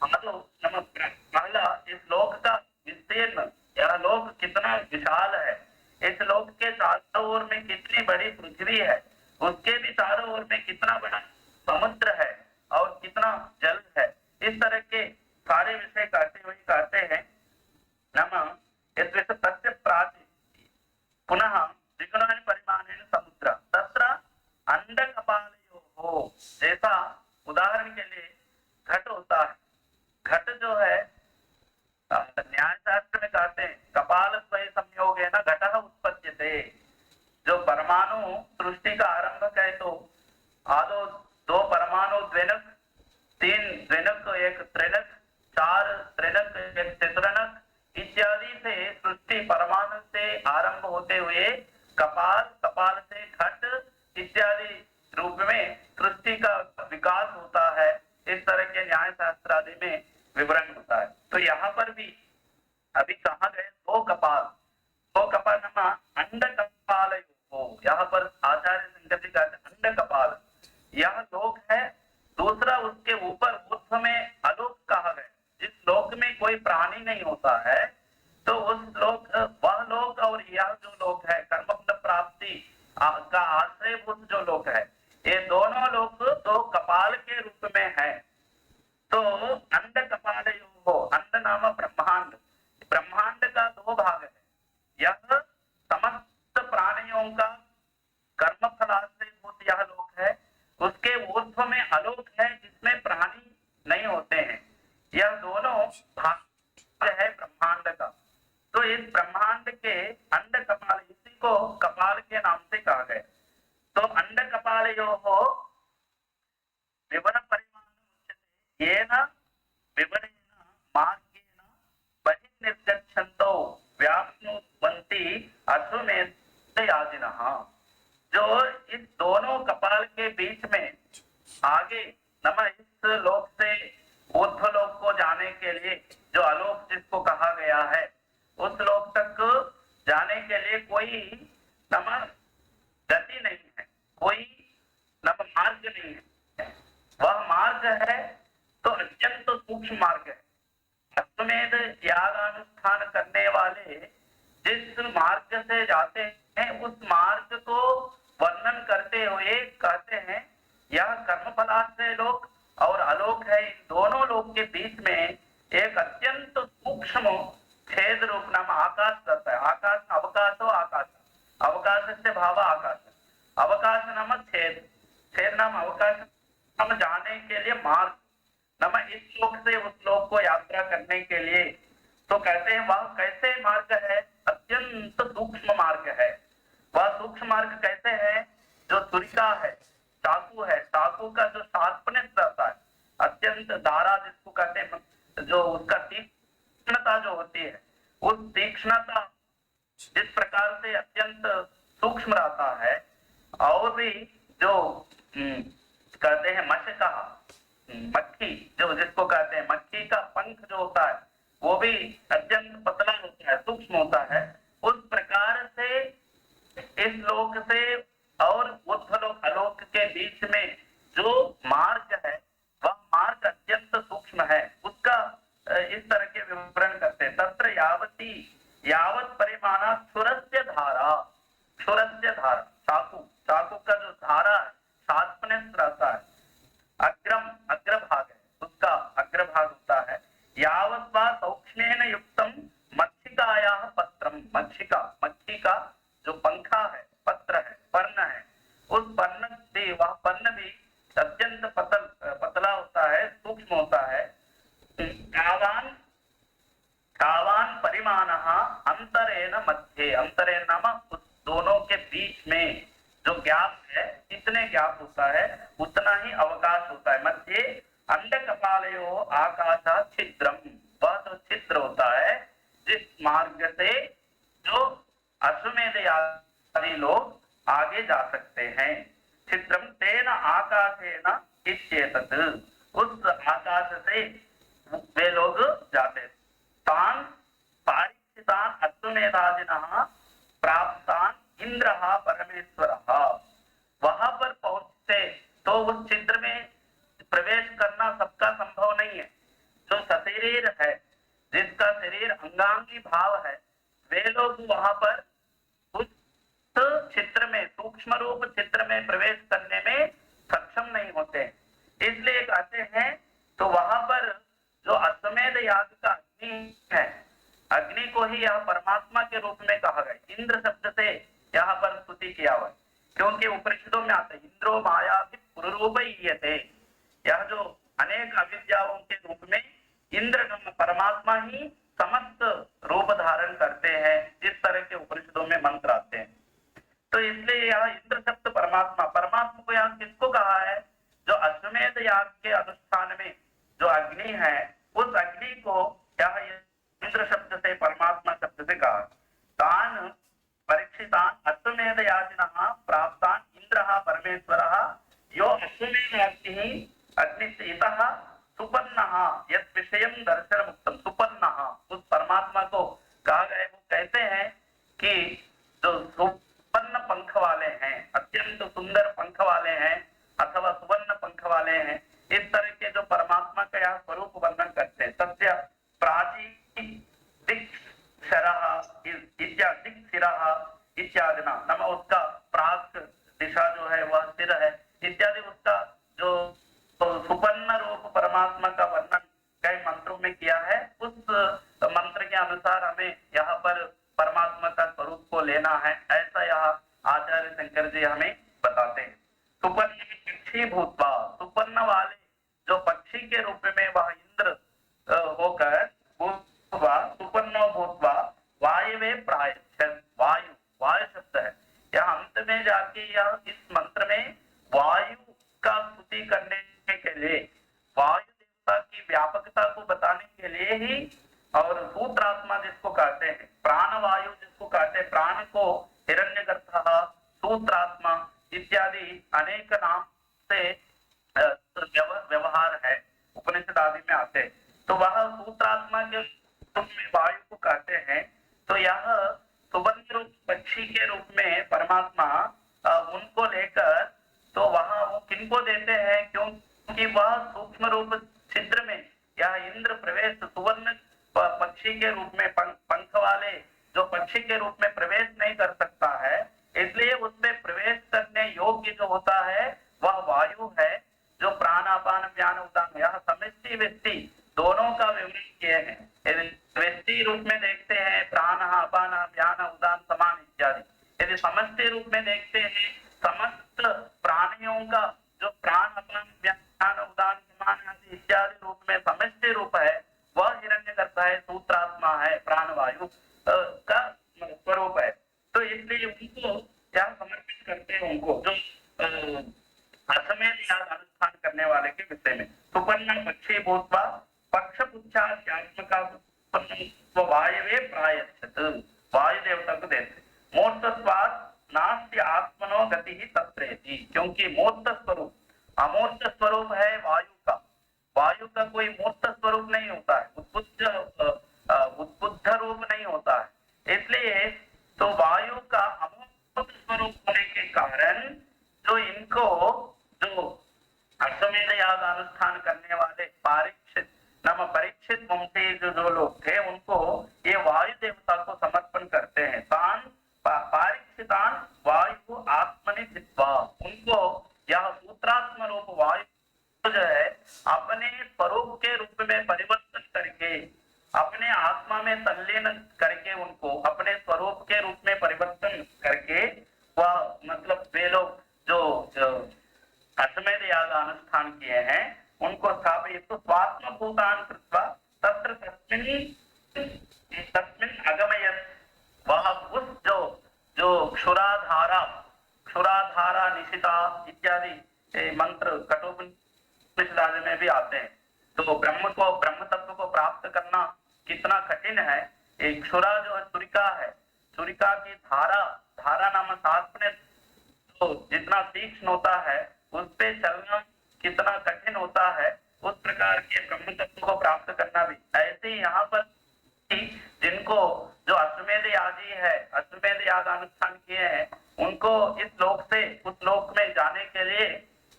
पहला इस लोक का विस्तीर्ण, यह लोक कितना विशाल है, इस लोक के चारों ओर में कितनी बड़ी पृथ्वी है, उसके भी चारों ओर में कितना बड़ा समुद्र है और कितना जल है, इस तरह के सारे विषय कहते हुए कहते हैं नम इस विषय तस्य प्राचीन पुनः द्विगुणानि परिमाणेन समुद्र तत्र अंडकपालयोः, जैसा उदाहरण के लिए घट होता है, घट जो है न्याय शास्त्र में कहते हैं कपाल स्वय संयोगेन घटः उत्पद्यते। जो परमाणु सृष्टि का आरंभ है तो आदो दो परमाणु द्विनक, तीन द्विनक, एक त्रिनक, चार त्रिनक, एक चतुर्नक इत्यादि से सृष्टि परमाणु से आरंभ होते हुए कपाल, कपाल से घट इत्यादि रूप में सृष्टि का विकास होता है। इस तरह के न्याय शास्त्र आदि में विवरण होता है। तो यहाँ पर भी अभी कहा गए दो कपाल नमा अंड कपाल हो, यहाँ पर आचार्य शंकर जी का अंड कपाल, यह लोक है। दूसरा उसके ऊपर ऊर्ध्व में अलोक कहा गया, जिस लोक में कोई प्राणी नहीं होता है, तो उस लोक, वह लोक और यह जो लोक है कर्मफल प्राप्ति का आश्रयभूत जो लोक है, ये दोनों लोक दो कपाल के रूप में है। तो अंड कपाल हो, अंड नाम ब्रह्मांड, ब्रह्मांड का दो भाग है। यह समस्त प्राणियों का कर्म फलाश्रयभूत यह लोक है, उसके ऊर्ध्व में अलोक है जिसमें प्राणी नहीं होते हैं। यह दोनों भाग है ब्रह्मांड का। तो इस ब्रह्मांड के अंड कपाल, इसी को कपाल के नाम से कहा गया। तो अंड कपाल यो हो विवरण परिमाण उच्यते, येन विवरेण मार्गेण बहिर्निर्गच्छन्तो व्याप्नुवन्ति अश्वमेधयाजिनः। जो इस दोनों कपाल के बीच में आगे नम इस लोक से ऊर्ध्व लोक को जाने के लिए, जो आलोक जिसको कहा गया है, उस लोक तक जाने के लिए कोई नम गति नहीं है, कोई नम मार्ग नहीं है। वह मार्ग है तो अत्यंत सूक्ष्म मार्ग है। अश्वमेध यागानुष्ठान करने वाले जिस मार्ग से जाते हैं, उस मार्ग को वर्णन करते हुए कहते हैं यह कर्मफलाश्रय लोक और अलोक है। इन दोनों लोक के बीच में एक अत्यंत सूक्ष्म छेद रूप नाम आकाश रहता है। आकाश अवकाशो आकाश, अवकाश से भाव आकाश, अवकाश नाम छेद, छेद नाम अवकाश, हम जाने के लिए मार्ग नाम इस लोक से उस लोक को यात्रा करने के लिए। तो कहते हैं वह कैसे मार्ग है, अत्यंत सूक्ष्म मार्ग है। वह सूक्ष्म मार्ग कैसे है, जो तुरिका है, चाकू है, चाकू का जो शार्पनेस रहता है, अत्यंत धारा जिसको कहते हैं, जो उसका तीक्ष्णता जो होती है, उस तीक्ष्णता जिस प्रकार से अत्यंत सूक्ष्म रहता है, और भी जो कहते हैं मशका, मक्खी जो जिसको कहते हैं, मक्खी का पंख जो होता है वो भी अत्यंत पतला होता है, सूक्ष्म होता है। उस प्रकार से इस लोक से और ऊर्ध्वलोक अलोक के बीच में जो मार्ग है, वह मार्ग अत्यंत सूक्ष्म है। उसका इस तरह के विवरण करते हैं। तत्र यावती यावत परिमाणा क्षुरस्य धारा, क्षुरस्य धारा, चाकू, चाकू का जो धारा है, शार्पनेस रहता है, अग्रम, अग्रभाग है, उसका अग्रभाग होता है। यावत वा सौक्ष्मेन युक्तम मक्षिकायाः पत्रम, मक्षिका, मक्खी का जो पंखा है, पत्र है, पर्ण है, उस पर्ण से, वह पर्ण भी अत्यंत पतला होता है, सूक्ष्म होता है। कावान परिमाणः अंतरेण मध्ये, अंतरेण नाम उस दोनों के बीच में जो गैप है, जितने गैप होता है उतना ही अवकाश होता है। मध्य अंड कपालयो आकाश छिद्रम, वह जो छिद्र होता है जिस मार्ग से जो अश्वमेध आदि लोग आगे जा सकते हैं। चित्रम तेन आकाशेन इत्येतत्, उस आकाश से वे लोग जाते। तान पारीक्षितान अश्वमेधादिनः प्राप्तान इंद्रः परमेश्वरः, वहां पर पहुंचते तो उस चित्र में प्रवेश करना सबका संभव नहीं है। जो सशरीर है, जिसका शरीर अंगांगी भाव है, वे लोग वहां पर उस चित्र में, सूक्ष्म रूप चित्र में प्रवेश करने में सक्षम नहीं होते। इसलिए कहते हैं तो वहां पर जो अश्वमेध याग का अग्नि है, अग्नि को ही यह परमात्मा के रूप में कहा गया। इंद्र शब्द से यहाँ पर स्तुति किया हुआ है, क्योंकि उपनिषदों में आता है इंद्रो माया पुरुरूपयते, यह जो अनेक अविद्याओं के रूप में इंद्र परमात्मा ही समस्त रूप धारण करते हैं, इस तरह के उपनिषदों में मंत्र आते हैं। तो इसलिए यह इंद्र शब्द परमात्मा, परमात्मा को यहाँ किसको कहा है? जो अश्वमेध याग के अनुष्ठान में जो अग्नि है, उस अग्नि को यह इंद्र शब्द से, परमात्मा शब्द से कहा। तान परीक्षितान अश्वमेध याजिनः प्राप्तान इंद्रः परमेश्वरः यो अश्वमेधाग्निः अग्निशेतः सुपन्नः यत् विषयं दर्शन मुक्तम। सुपन्नः उस परमात्मा को कहा गया। वो कहते हैं कि जो सुपन्न पंख वाले हैं, अत्यंत सुंदर पंख वाले हैं अथवा सुवर्ण पंख वाले हैं, इस तरह के जो परमात्मा का यह स्वरूप वर्णन करते हैं। सत्य प्राची इत्यादि ना, नम उसका प्राक दिशा जो है वह सिर है इत्यादि, उसका जो सुपन्न रूप परमात्मा का वर्णन कई मंत्रों में किया है। उस मंत्र के अनुसार हमें यहाँ पर परमात्मा का स्वरूप को लेना है, ऐसा यहाँ आचार्य शंकर जी हमें बताते हैं। सुपन्न पक्षी भूतवा, सुपन्न वाले जो पक्षी के रूप में वह इंद्र होकर सुपन्नो भूतवा वायवे प्रायच्छत्, वायु, वायु शब्द है। यह अंत में जाके यह इस मंत्र में वायु का स्तुति करने के लिए, वायु देवता की व्यापकता को बताने के लिए ही, और सूत्रात्मा जिसको कहते हैं, प्राण वायु जिसको कहते हैं, प्राण को हिरण्यगर्भः, सूत्रात्मा इत्यादि अनेक नाम से व्यवहार है, उपनिषद आदि में आते हैं। तो वह सूत्रात्मा के रूप में वायु को कहते हैं। तो यह सुवर्ण रूप पक्षी के रूप में परमात्मा उनको लेकर, तो वहां वो किनको देते हैं? क्योंकि वह सूक्ष्म रूप छिद्र में यह इंद्र प्रवेश, सुवर्ण पक्षी के रूप में पंख वाले जो पक्षी के रूप में प्रवेश नहीं कर सकता है, इसलिए उसमें प्रवेश करने योग्य जो होता है वह वायु है, जो प्राणापान व्यान उदान, यह समष्टि व्यक्ति दोनों का विवरण किए हैं। व्यक्ति रूप में देखते हैं प्राण अपान व्यान उदान समान इत्यादि, यदि समष्टि रूप में देखते हैं समस्त प्राणियों का जो प्राण अपान व्यान उदान समान इत्यादि रूप में समष्टि रूप है, वह हिरण्यगर्भ है, सूत्रात्मा है, प्राणवायु का स्वरूप है। तो इसलिए उनको क्या समर्पित करते हैं, उनको जो अश्वमेध याग अनुष्ठान करने वाले के विषय में। सुपन्न पक्षी भूत्वा पक्ष पुच्छात्मका वायवे प्रायच्छत्, वायु देवता को देते। मूर्तत्वात् नास्ति आत्मनो गति ही तत्रेति, क्योंकि मूर्त स्वरूप, अमूर्त स्वरूप है वायु का। वायु का कोई मूर्त स्वरूप नहीं होता है, उद्बुद्ध रूप नहीं होता है। इसलिए तो वायु का अमूर्त स्वरूप होने के कारण जो इनको, जो अश्वमेध याग अनुष्ठान करने वाले परीक्षित नाम परीक्षित वंशी जो लोग थे, उनको ये वायु देवता को समर्पण करते हैं। तान पारीक्षितान वायु आत्मनि धित्वा, उनको यह सूत्रात्म रूप वायु जो है अपने स्वरूप के रूप में परिवर्तन करके, अपने आत्मा में तल्लीन करके, उनको अपने स्वरूप के रूप में परिवर्तन करके, वह मतलब वे लोग जो अश्वमेध याग अनुष्ठान किए हैं उनको स्थापित स्वात्मभूतान कृत्वा तत्र तस्मिन् अगमयत्, वह उस जो क्षुराधारा निशिता इत्यादि मंत्र कठोपनिषद में भी आते हैं। तो ब्रह्म तत्व को प्राप्त करना कितना कठिन है, एक क्षुरा जो है छुरिका है, छुरिका की धारा, धारा नाम सांप ने तो जितना तीक्ष्ण होता है उस पे चलना कितना कठिन होता है, उस प्रकार के ब्रह्म तत्व को प्राप्त करना भी ऐसे ही यहाँ पर जिनको जो अश्वमेध यागी है, अश्वमेध याग अनुष्ठान किए हैं, उनको इस लोक से उस लोक में जाने के लिए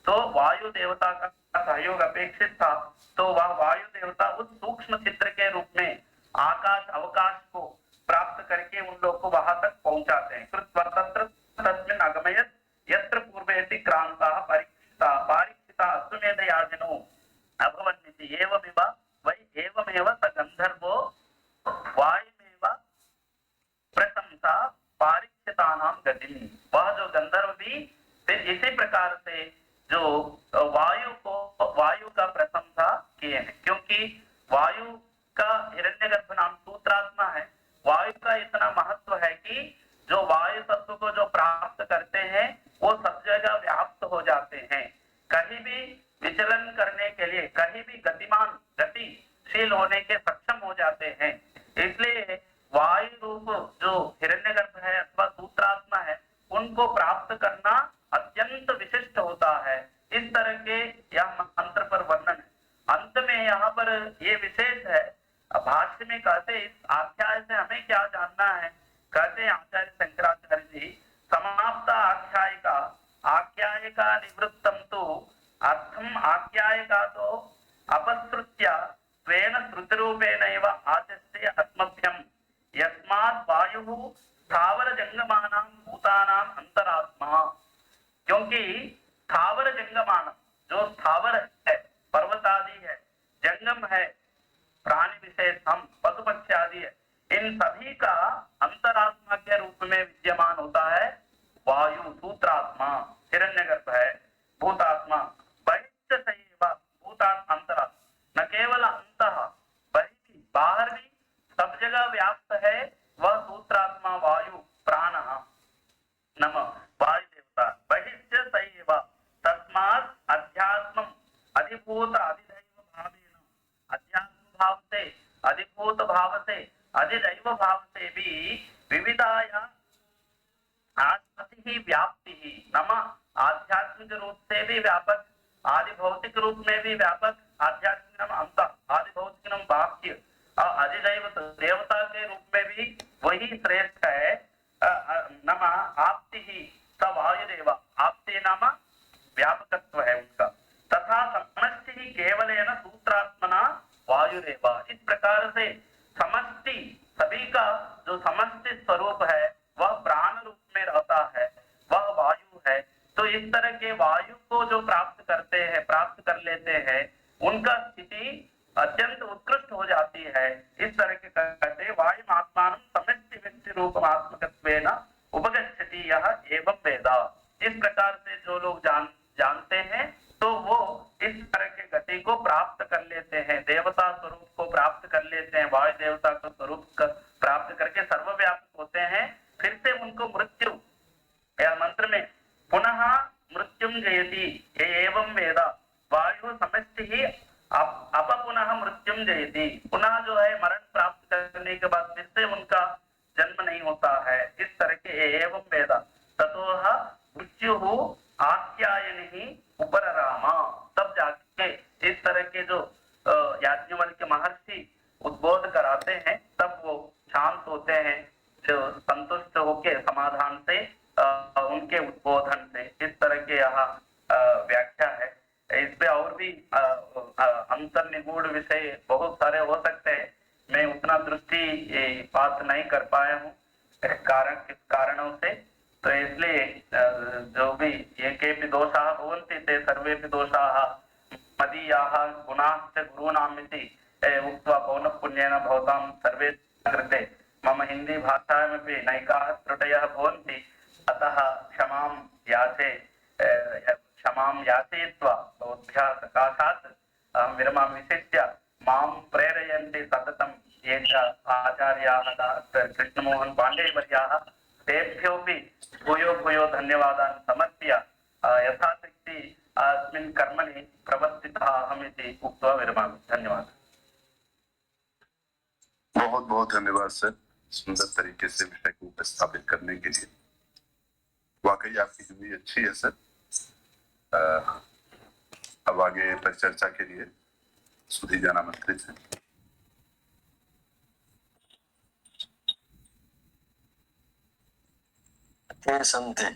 तो वायु देवता का सहयोग अपेक्षित था। तो वह वायु देवता उस सूक्ष्म चित्र के रूप में आकाश अवकाश को प्राप्त करके उन लोग को वहां तक पहुंचाते हैं। कृत्वा तत्र तस्मिन् अगमयत् यत्र पूर्वेति क्रांताः परीक्षिता अश्वमेध याजिनो अभवन्निति एवमेव वै एवमेव स गंधर्वो वायुमेव प्रशंसा पारीक्षितानां गतिम्। वह जो गंधर्व भी फिर इसी प्रकार से जो वायु का प्रशंसा किए हैं, क्योंकि वायु का हिरण्यगर्भ नाम सूत्रात्मा है। वायु का इतना महत्व है कि जो वायु तत्व को जो प्राप्त करते हैं वो सब जगह व्याप्त हो जाते हैं। कहीं भी विचलन करने के लिए, कहीं भी गतिमान गतिशील होने के सक्षम हो जाते हैं। इसलिए वायु रूप जो हिरण्यगर्भ है अथवा सूत्रात्मा है, उनको प्राप्त करना अत्यंत विशिष्ट होता है। इस तरह के यह मंत्र पर वर्णन है। अंत में यहाँ पर ये विशेष है, भाष्य में कहते इस आख्याय से हमें क्या जानना है। कहते हैं आचार्य शंकराचार्य जी, समाप्ता आख्यायिका आख्यायिका निवृत्तम तो अर्थम आख्यायिका तो अपसृत्य स्वेन श्रुतिरूपेण एव आचस्ते अस्मभ्यम यस्मात् वायुः स्थावर जंगमानां भूतानां अंतरात्मा। क्योंकि स्थावर जंगमान जो स्थावर है, पर्वत आदि है, जंगम है, प्राणी विशेष हम पशु पक्षी आदि है, इन सभी का अंतरात्मा के रूप में विद्यमान होता है वायु। सूत्रात्मा हिरण्यगर्भ है, भूतात्मा बहिश्च सैव भूतात्मा अंतरात्मा, न केवल अंतः बहि बाहर भी सब जगह व्याप्त है वह सूत्रात्मा वायु प्राण नम वायु देवता। बहिश्च सैव तस्मात् अध्यात्मम अधिभूत अधिदैव भावेन, अध्यात्म भाव से, अधिभूत भाव से, अधिदैव भाव से भी विविधाया आस्ति ही व्याप्ति ही, नम आध्यात्मिक रूप से भी व्यापक, आदि भौतिक रूप में भी व्यापक, आध्यात्मिक नाम अंत, आदि भौतिक नाम बाह्य, और अधिदैव देवता के रूप में भी वही श्रेष्ठ है। नम आप्ति ही स वायुदेव, आप्ति नाम व्यापकत्व है उनका, तथा समष्टि ही केवलेन सूत्रात्मना वायुदेव। इस प्रकार से समष्टि सभी का जो समष्टि स्वरूप है वह प्राण रूप में रहता है, वह वायु है। तो इस तरह के वायु को जो प्राप्त करते हैं, प्राप्त कर लेते हैं, उनका स्थिति अत्यंत उत्कृष्ट हो जाती है। इस तरह के कहते वायु आत्मान समष्टि व्यक्ति रूपमात्मकत्वेन उपगच्छति यह एवं वेदा। इस प्रकार से जो लोग जानते हैं तो वो इस तरह के गति को प्राप्त कर लेते हैं, देवता स्वरूप को प्राप्त कर लेते हैं, वायु देवता का स्वरूप प्राप्त करके सर्वव्यापक होते हैं। फिर से उनको मृत्यु या मंत्र में पुनः मृत्युम जयति एवं वेदा, वायु समष्टि ही अप पुनः मृत्युम जयति, पुनः जो है मरण प्राप्त करने के बाद फिर से उनका जन्म नहीं होता है। इस तरह के एवं वेदा ततोह मृत्यु आख्यायन ही उपरामा, तब जाके इस तरह के जो याज्ञवल्क्य महर्षि उद्बोध कराते हैं तब वो शांत होते हैं, जो संतुष्ट होके समाधान से उनके उद्बोधन से। इस तरह के यहाँ व्याख्या है। इस पे और भी अंतर निगूढ़ विषय बहुत सारे हो सकते हैं, मैं उतना दृष्टि बात नहीं कर पाया हूँ किस कारणों से। तो इसलिए जो भी ये के दोषाः भवन्ति ते सर्वेपि दोषाः मदीयाः गुणाश्च गुरूणामिति उक्त्वा पौनः पुण्येन भवतां सर्वे कृते। मम हिंदी भाषायामपि नैकाः त्रुटयः भवन्ति, अतः क्षमां याचयित्वा भवद्भ्यः सकाशात् अहं विरमामि। विशिष्य मां प्रेरयन्ति सततं ये च आचार्याः कृष्णमोहन पाण्डे वर्याः, तेभ्योऽपि भूयो भूयो धन्यवादान् समर्प्य यथाशक्ति अस्मिन् कर्मणि प्रवर्तितः अहमिति उक्त्वा विरमामि। धन्यवादः। बहुत बहुत धन्यवाद सर, सुंदर तरीके से विषय को उपस्थापित करने के लिए। वाकई आपकी हिंदी अच्छी है सर। अब आगे परिचर्चा के लिए सुधी जान आमंत्रित है। संते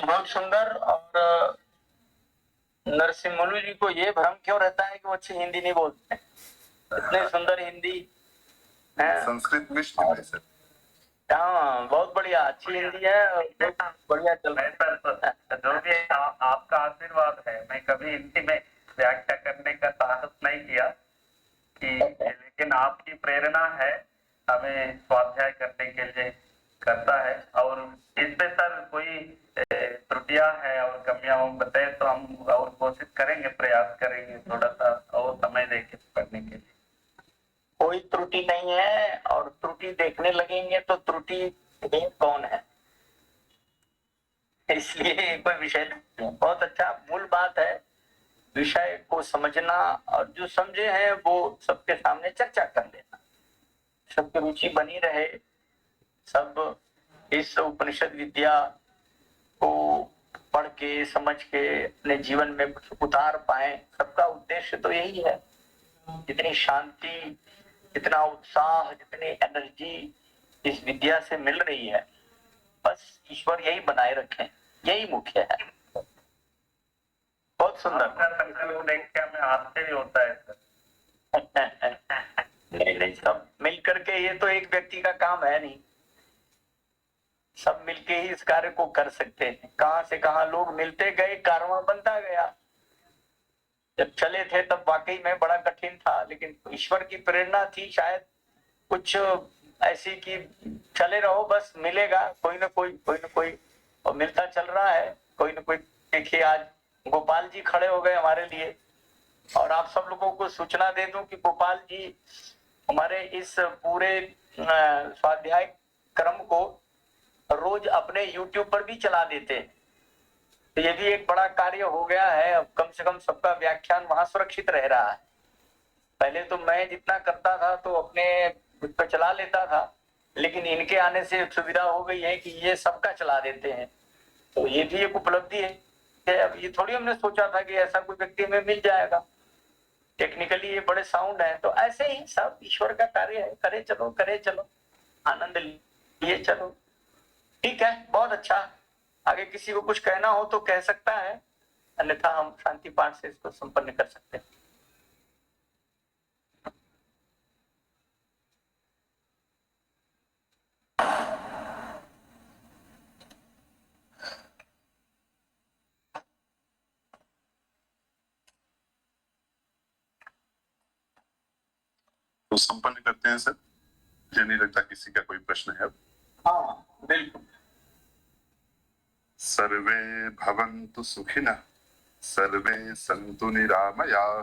बहुत सुंदर। और नरसिंह मुलू जी को ये भ्रम क्यों रहता है कि वो अच्छी हिंदी नहीं बोलते हैं? इतने सुंदर हिंदी है। संस्कृत मिश्र है सर। हाँ, बहुत बढ़िया, अच्छी हिंदी है, बहुत बढ़िया चल रहा है। सर जो भी आपका आशीर्वाद है, मैं कभी हिंदी में व्याख्या करने का साहस नहीं किया कि, लेकिन आपकी प्रेरणा है हमें स्वाध्याय करने के लिए करता है। और इसमें सर कोई त्रुटियां है और कमियां हो बताए तो हम और कोशिश करेंगे, प्रयास करेंगे थोड़ा सा और समय देके पढ़ने के लिए। कोई त्रुटि नहीं है, और त्रुटि देखने लगेंगे तो त्रुटि कौन है, इसलिए कोई विषय नहीं है। बहुत अच्छा, मूल बात है विषय को समझना, और जो समझे हैं वो सबके सामने चर्चा कर लेना, सबकी रुचि बनी रहे, सब इस उपनिषद विद्या को पढ़ के समझ के अपने जीवन में कुछ उतार पाए। सबका उद्देश्य तो यही है। जितनी शांति, जितना उत्साह, जितनी एनर्जी इस विद्या से मिल रही है, बस ईश्वर यही बनाए रखें, यही मुख्य है। बहुत सुंदर। आपका संकल्प देख के हमें आश्चर्य होता है सर। नहीं, सब मिल करके, ये तो एक व्यक्ति का काम है नहीं, सब मिलके ही इस कार्य को कर सकते हैं। कहां से कहां लोग मिलते गए, कारवां बनता गया। जब चले थे तब वाकई में बड़ा कठिन था, लेकिन ईश्वर की प्रेरणा थी शायद कुछ ऐसी कि चले रहो, बस मिलेगा कोई ना कोई, और मिलता चल रहा है कोई ना कोई। देखिए आज गोपाल जी खड़े हो गए हमारे लिए, और आप सब लोगों को सूचना दे दूं कि गोपाल जी हमारे इस पूरे स्वाध्याय क्रम को रोज अपने YouTube पर भी चला देते हैं। तो ये भी एक बड़ा कार्य हो गया है। अब कम से कम सबका व्याख्यान वहां सुरक्षित रह रहा है। पहले तो मैं जितना करता था तो अपने खुद पे चला लेता था, लेकिन इनके आने से सुविधा हो गई है कि ये सबका चला देते हैं। तो ये भी एक उपलब्धि है। अब ये थोड़ी हमने सोचा था कि ऐसा कोई व्यक्ति हमें मिल जाएगा। टेक्निकली ये बड़े साउंड है, तो ऐसे ही सब ईश्वर का कार्य है। करे चलो, आनंद लिए चलो। ठीक है, बहुत अच्छा। आगे किसी को कुछ कहना हो तो कह सकता है, अन्यथा हम शांति पाठ से इसको संपन्न कर सकते हैं। तो संपन्न करते हैं सर। मुझे नहीं लगता किसी का कोई प्रश्न है। हाँ बिल्कुल। सर्वे भवन्तु सुखिनः, सर्वे सन्तु निरामयाः,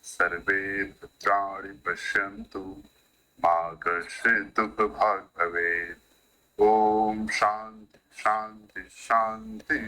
सर्वे भद्राणि पश्यन्तु, मा कश्चित् दुःखभाग् भवेत्। ओम शांति शांति शांति।